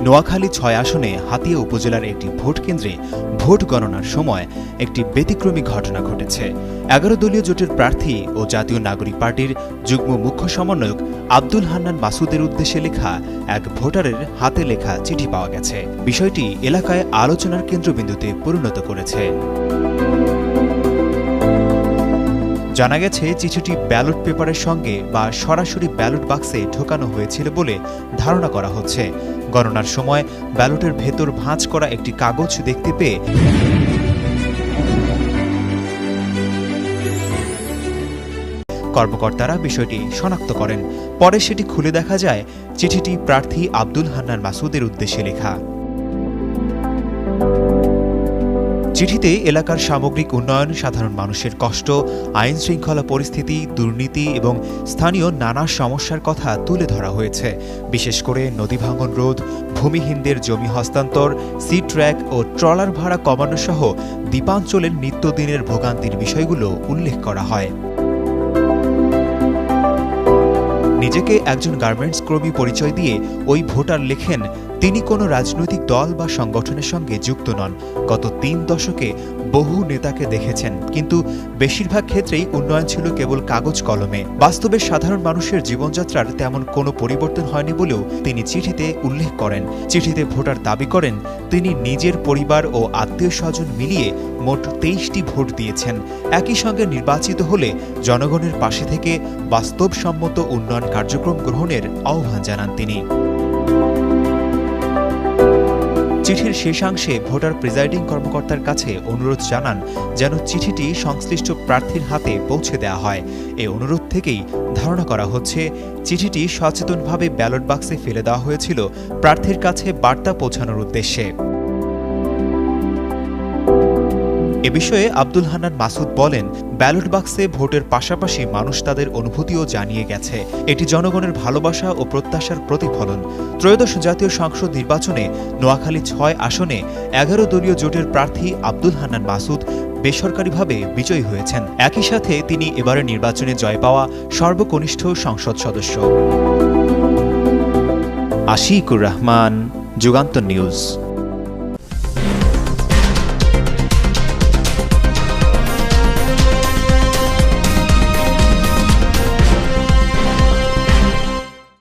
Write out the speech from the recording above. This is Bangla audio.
নোয়াখালী ৬ আসনে হাতিয়া উপজেলার একটি ভোট কেন্দ্রে ভোট গণনার সময় একটি ব্যতিক্রমী ঘটনা ঘটেছে। ১১ দলীয় জোটের প্রার্থী ও জাতীয় নাগরিক পার্টির যুগ্ম মুখ্য সমন্বয়ক আব্দুল হান্নান মাসুদের উদ্দেশ্যে লেখা এক ভোটারের হাতে লেখা চিঠি পাওয়া গেছে। বিষয়টি এলাকায় আলোচনার কেন্দ্রবিন্দুতে পরিণত করেছে। জানা গেছে, চিঠিটি ব্যালট পেপারের সঙ্গে বা সরাসরি ব্যালট বাক্সে ঢোকানো হয়েছিল বলে ধারণা করা হচ্ছে। গণনার সময় ব্যালটের ভেতর ভাঁজ করা একটি কাগজ দেখতে পেয়ে কর্মকর্তারা বিষয়টি শনাক্ত করেন। পরে সেটি খুলে দেখা যায় চিঠিটি প্রার্থী আব্দুল হান্নান মাসুদের উদ্দেশ্যে লেখা। চিঠিতে এলাকার সামগ্রিক উন্নয়ন, সাধারণ মানুষের কষ্ট, আইন শৃঙ্খলা পরিস্থিতি, দুর্নীতি এবং স্থানীয় নানা সমস্যার কথা তুলে ধরা হয়েছে। বিশেষ করে নদী ভাঙন রোধ, ভূমিহীনদের জমি হস্তান্তর, সি ট্র্যাক ও ট্রলার ভাড়া কমানো সহ দ্বীপাঞ্চলের নিত্যদিনের ভোগান্তির বিষয়গুলো উল্লেখ করা হয়। নিজেকে একজন গার্মেন্টস কর্মী পরিচয় দিয়ে ওই ভোটার লেখেন, তিনি কোনো রাজনৈতিক দল বা সংগঠনের সঙ্গে যুক্ত নন। গত ৩ দশকে বহু নেতাকে দেখেছেন, কিন্তু বেশিরভাগ ক্ষেত্রেই উন্নয়ন ছিল কেবল কাগজ কলমে। বাস্তবে সাধারণ মানুষের জীবনযাত্রার তেমন কোনো পরিবর্তন হয়নি বলেও তিনি চিঠিতে উল্লেখ করেন। চিঠিতে ভোটার দাবি করেন, তিনি নিজের পরিবার ও আত্মীয় স্বজন মিলিয়ে মোট ২৩টি ভোট দিয়েছেন। একই সঙ্গে নির্বাচিত হলে জনগণের পাশে থেকে বাস্তবসম্মত উন্নয়ন কার্যক্রম গ্রহণের আহ্বান জানান তিনি। চিঠির শেষাংশে ভোটার প্রিজাইডিং কর্মকর্তার কাছে অনুরোধ জানান যেন চিঠিটি সংশ্লিষ্ট প্রার্থীর হাতে পৌঁছে দেওয়া হয়। এই অনুরোধ থেকেই ধারণা করা হচ্ছে চিঠিটি সচেতনভাবে ব্যালট বাক্সে ফেলে দেওয়া হয়েছিল প্রার্থীর কাছে বার্তা পৌঁছানোর উদ্দেশ্যে। এ বিষয়ে আব্দুল হান্নান মাসুদ বলেন, ব্যালট বাক্সে ভোটের পাশাপাশি মানুষ তাদের অনুভূতিও জানিয়ে গেছে। এটি জনগণের ভালোবাসা ও প্রত্যাশার প্রতিফলন। ত্রয়োদশ জাতীয় সংসদ নির্বাচনে নোয়াখালী ৬ আসনে ১১ দলীয় জোটের প্রার্থী আব্দুল হান্নান মাসুদ বেসরকারিভাবে বিজয়ী হয়েছেন। একই সাথে তিনি এবারের নির্বাচনে জয় পাওয়া সর্বকনিষ্ঠ সংসদ সদস্য। আশিকুর রহমান, যুগান্তর নিউজ।